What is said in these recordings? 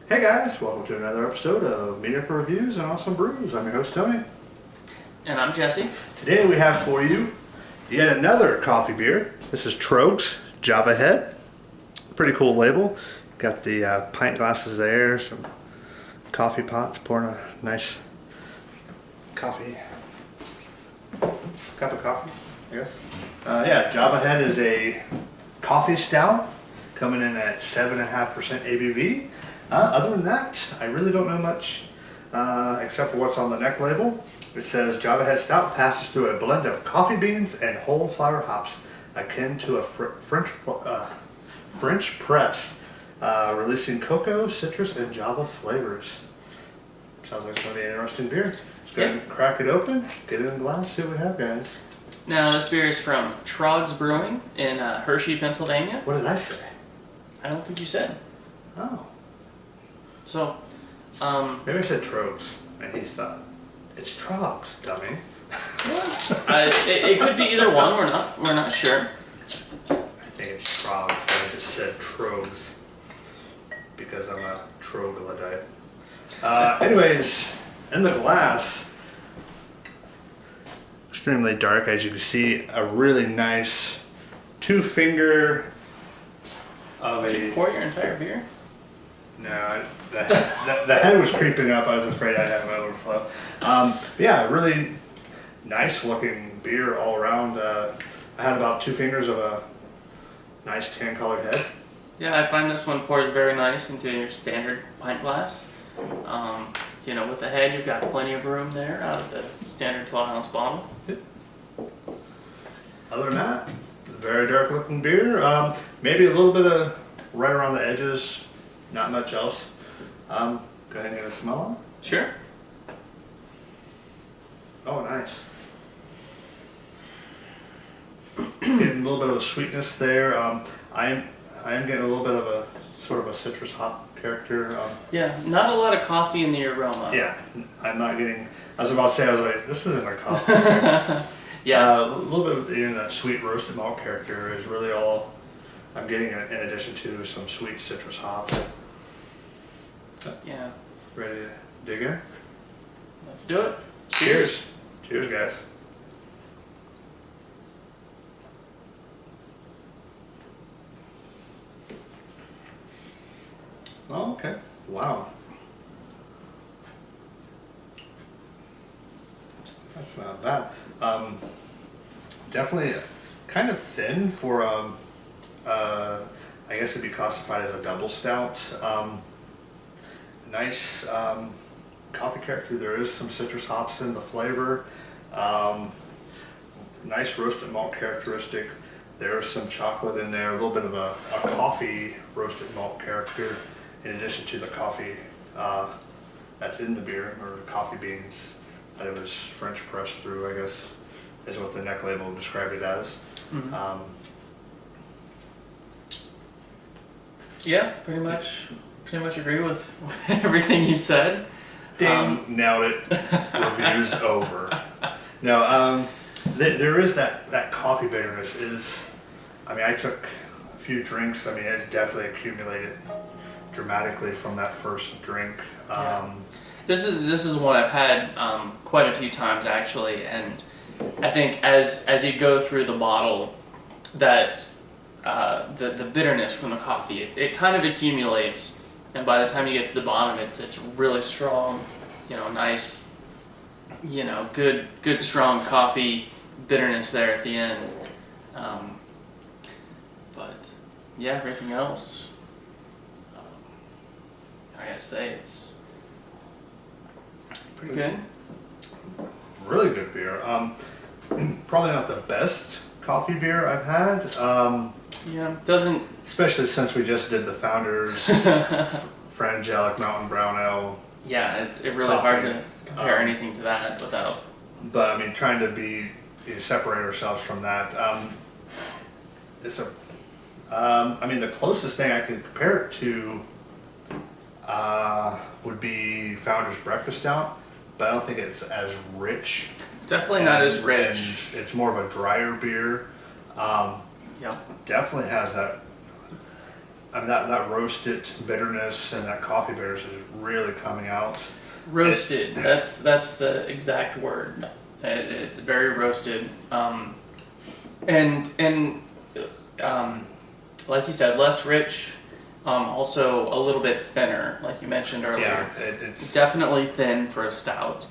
Hey guys, welcome to another episode of Mediocre Reviews and Awesome Brews. I'm your host Tony. And I'm Jesse. Today we have for you yet another coffee beer. This is Tröegs Java Head. Pretty cool label. Got the pint glasses there, some coffee pots, pouring a nice cup of coffee, I guess. Yeah, Java Head is a coffee stout coming in at 7.5% ABV. Other than that, I really don't know much except for what's on the neck label. It says Java Head Stout passes through a blend of coffee beans and whole flower hops akin to a French press, releasing cocoa, citrus, and Java flavors. Sounds like it's going to be an interesting beer. Let's go ahead and crack it open, get it in the glass, see what we have, guys. Now, this beer is from Tröegs Brewing in Hershey, Pennsylvania. What did I say? I don't think you said. Oh. So, Maybe I said Tröegs, and he thought, it's Tröegs, dummy. it could be either one. We're not sure. I think it's Tröegs, but I just said Tröegs because I'm a troglodyte. Anyways, in the glass, extremely dark, as you can see, a really nice 2-finger of Did you pour your entire beer? No, the head was creeping up. I was afraid I'd have an overflow. Yeah, really nice looking beer all around. I had about 2 fingers of a nice tan colored head. Yeah, I find this one pours very nice into your standard pint glass. With the head, you've got plenty of room there out of the standard 12-ounce bottle. Other than that, very dark looking beer. Maybe a little bit of right around the edges. Not much else. Go ahead and get a smell. Sure. Oh, nice. Getting a little bit of a sweetness there. I am getting a little bit of a sort of a citrus hop character. Yeah, not a lot of coffee in the aroma. Yeah, I'm not getting. I was about to say, I was like, this isn't a coffee. Yeah. A little bit of that sweet roasted malt character is really all I'm getting, in addition to some sweet citrus hops. Yeah. Ready to dig in? Let's do it. Cheers. Cheers, guys. Oh, okay. Wow. That's not bad. Definitely kind of thin for, I guess it'd be classified as a double stout. Nice coffee character. There is some citrus hops in the flavor. Nice roasted malt characteristic. There's some chocolate in there. A little bit of a coffee roasted malt character, in addition to the coffee that's in the beer, or the coffee beans that it was French pressed through, I guess, is what the neck label described it as. Mm-hmm. Yeah, pretty much agree with everything you said. Ding, nailed it. Review's over. No, there is that coffee bitterness. I took a few drinks. It's definitely accumulated dramatically from that first drink. This is one I've had quite a few times actually, and I think as you go through the bottle, that the bitterness from the coffee it kind of accumulates, and by the time you get to the bottom, it's really strong, nice, good strong coffee bitterness there at the end. But yeah, everything else, I gotta say it's pretty good. Really good beer. Probably not the best coffee beer I've had. Yeah, doesn't. Especially since we just did the Founders Frangelic Mountain Brown Ale. Yeah, it's really coffee. hard to compare anything to that without. But trying to separate ourselves from that. It's the closest thing I could compare it to would be Founders Breakfast Stout, but I don't think it's as rich. Definitely not as rich. It's more of a drier beer. Yeah. Definitely has that I mean, that roasted bitterness and that coffee bitterness is really coming out. Roasted. That's the exact word. It's very roasted. And like you said, less rich. Also a little bit thinner, like you mentioned earlier. Yeah, it's Definitely thin for a stout.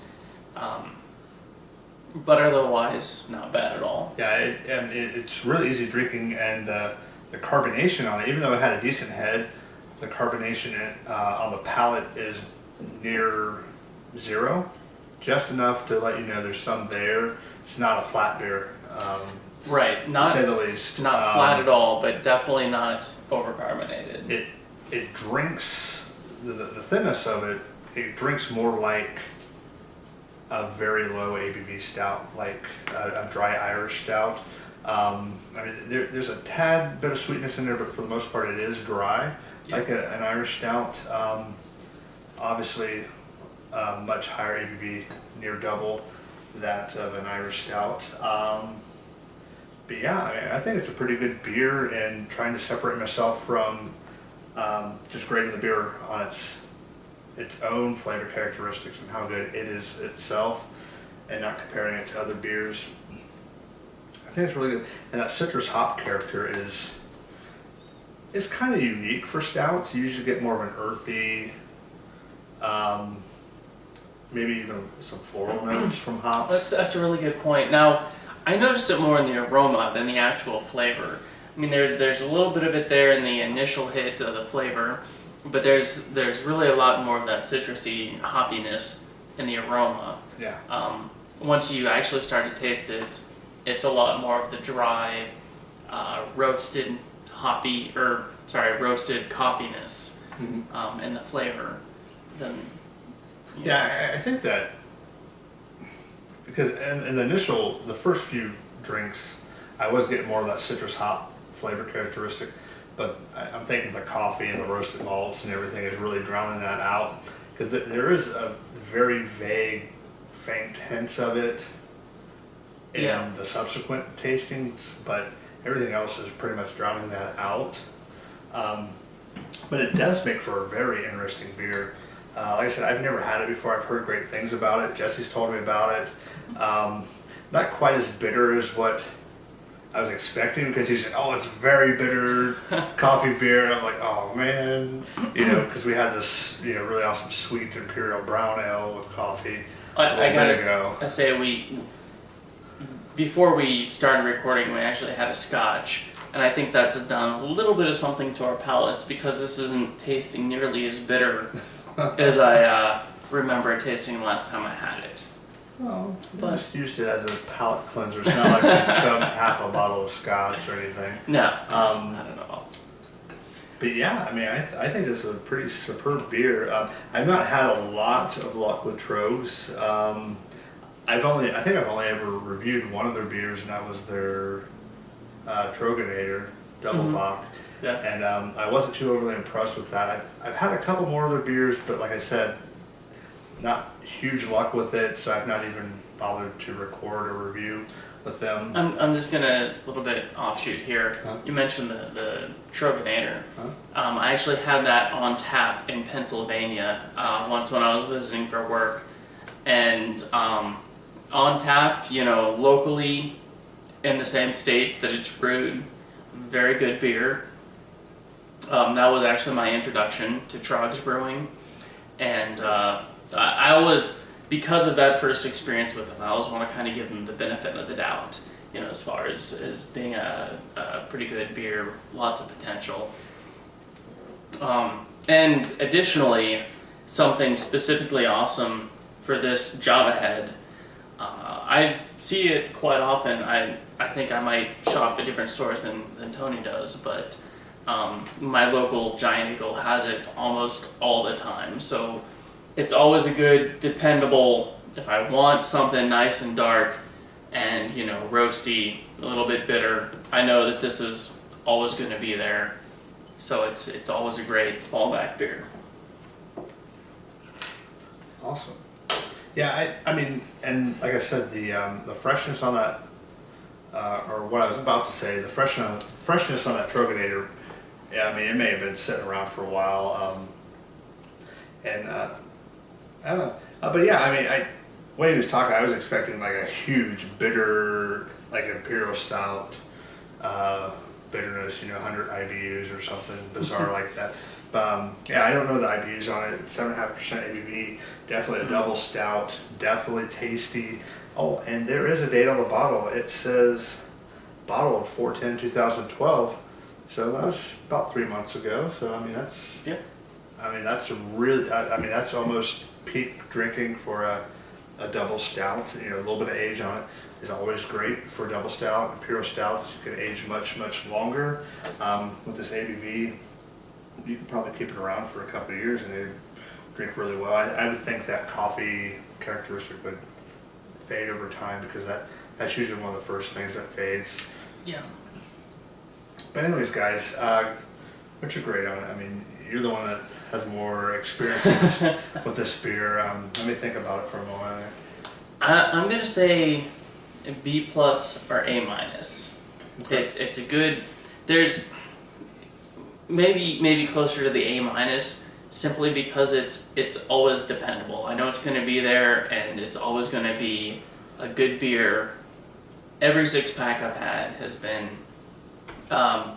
But otherwise, not bad at all. yeah, it's really easy drinking, and the carbonation on it, even though it had a decent head, the carbonation on the palate is near zero, just enough to let you know there's some there. It's not a flat beer, Right, to not say the least. not flat at all, but definitely not overcarbonated. It drinks the thinness of it. It drinks more like a very low ABV stout, like a dry Irish stout. I mean, there's a tad bit of sweetness in there, but for the most part, it is dry, Yeah. like an Irish stout. Obviously, much higher ABV, near double that of an Irish stout. But yeah, I mean, I think it's a pretty good beer, and trying to separate myself from just grading the beer on its own flavor characteristics and how good it is itself, and not comparing it to other beers. I think it's really good, and that citrus hop character is kind of unique for stouts. You usually get more of an earthy, maybe even some floral notes from hops. That's a really good point. Now, I noticed it more in the aroma than the actual flavor. I mean, there's a little bit of it there in the initial hit of the flavor, but there's really a lot more of that citrusy hoppiness in the aroma. Yeah. Once you actually start to taste it, it's a lot more of the dry, roasted roasted coffeeness in the flavor than. Yeah, I think that because in the first few drinks, I was getting more of that citrus hop flavor characteristic, but I'm thinking the coffee and the roasted malts and everything is really drowning that out, because there is a very vague, faint hints of it in the subsequent tastings, but everything else is pretty much drowning that out. But it does make for a very interesting beer. Like I said, I've never had it before. I've heard great things about it. Jesse's told me about it. Not quite as bitter as what I was expecting, because he said, "Oh, it's very bitter coffee beer." And I'm like, "Oh man," because we had this, really awesome sweet imperial brown ale with coffee a little bit ago. I say before we started recording, we actually had a scotch, and I think that's done a little bit of something to our palates, because this isn't tasting nearly as bitter as I remember it tasting the last time I had it. Well, I just used it as a palate cleanser. It's not like I chugged half a bottle of scotch or anything. No, not at all. But yeah, I mean, I think it's a pretty superb beer. I've not had a lot of luck with Tröegs. I think I've only ever reviewed one of their beers, and that was their Tröegs Double Bock. Yeah. And I wasn't too overly impressed with that. I've had a couple more of their beers, but like I said, not huge luck with it, so I've not even bothered to record a review with them. I'm just gonna a little bit offshoot here. Huh? You mentioned the Tröegs. Huh? I actually had that on tap in Pennsylvania once when I was visiting for work, and on tap, locally in the same state that it's brewed, very good beer. That was actually my introduction to Tröegs brewing, and I always, because of that first experience with them, I always want to kind of give them the benefit of the doubt, as far as being a pretty good beer, lots of potential. And additionally, something specifically awesome for this Java Head, I see it quite often. I think I might shop at different stores than Tony does, but my local Giant Eagle has it almost all the time. So it's always a good, dependable, if I want something nice and dark and, roasty, a little bit bitter, I know that this is always going to be there. So it's always a great fallback beer. Awesome. Yeah, I mean, and like I said, the freshness on that, or what I was about to say, the freshness on that Tröegs Yeah, I mean, it may have been sitting around for a while, and I don't know. But yeah, I mean, when he was talking, I was expecting like a huge bitter, like imperial stout bitterness, 100 IBUs or something bizarre like that. But yeah, I don't know the IBUs on it. 7.5% ABV, definitely a double stout, definitely tasty. Oh, and there is a date on the bottle. It says bottled 4/10/2012. So that was about 3 months ago. So I mean Yeah. that's a really, I mean that's almost peak drinking for a double stout. A little bit of age on it is always great for a double stout. Imperial stouts you can age much longer. With this ABV, you can probably keep it around for a couple of years and they drink really well. I would think that coffee characteristic would fade over time because that's usually one of the first things that fades. Yeah. But anyways, guys, what's your grade on it? I mean, you're the one that has more experience with this beer. Let me think about it for a moment. I'm gonna say a B plus or A minus. Okay. It's a good. There's maybe closer to the A minus simply because it's always dependable. I know it's gonna be there and it's always gonna be a good beer. Every 6-pack I've had has been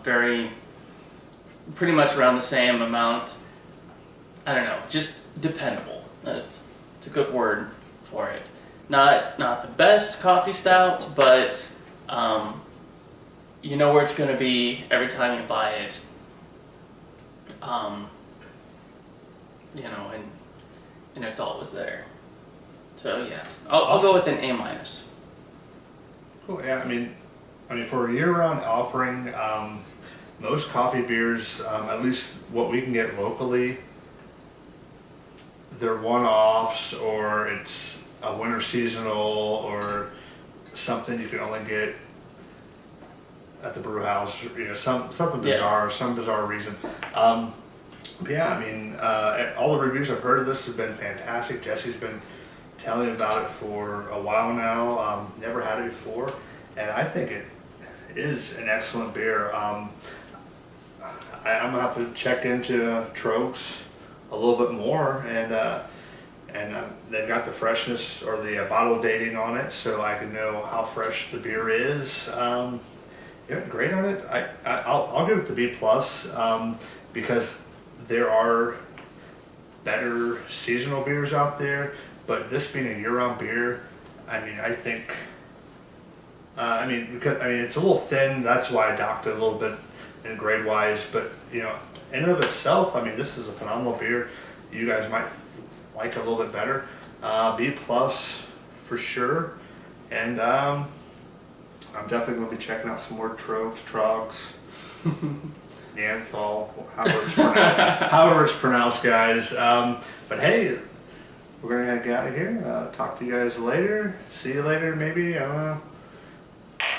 pretty much around the same amount. I don't know, just dependable. It's a good word for it. Not the best coffee stout, but you know where it's going to be every time you buy it. And it's always there. So yeah, I'll go with an A minus. Cool. Yeah, I mean, for a year-round offering, most coffee beers, at least what we can get locally, they're one-offs or it's a winter seasonal or something you can only get at the brew house, something bizarre, some bizarre reason. But yeah, I mean, all the reviews I've heard of this have been fantastic. Jesse's been telling me about it for a while now. Never had it before, and I think it is an excellent beer. I'm gonna have to check into Tröegs a little bit more, and they've got the freshness or the bottle dating on it, so I can know how fresh the beer is. Great on it. I'll give it the B plus because there are better seasonal beers out there, but this being a year-round beer, I think. Because it's a little thin. That's why I docked it a little bit in grade wise. But in and of itself, this is a phenomenal beer. You guys might like it a little bit better. B plus for sure. And I'm definitely going to be checking out some more Tröegs, Neanderthal, however it's pronounced, guys. But hey, we're going to get out of here. Talk to you guys later. See you later, maybe. I don't know.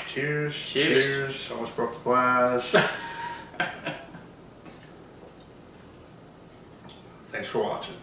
Cheers. Cheers. Almost broke the glass. Thanks for watching.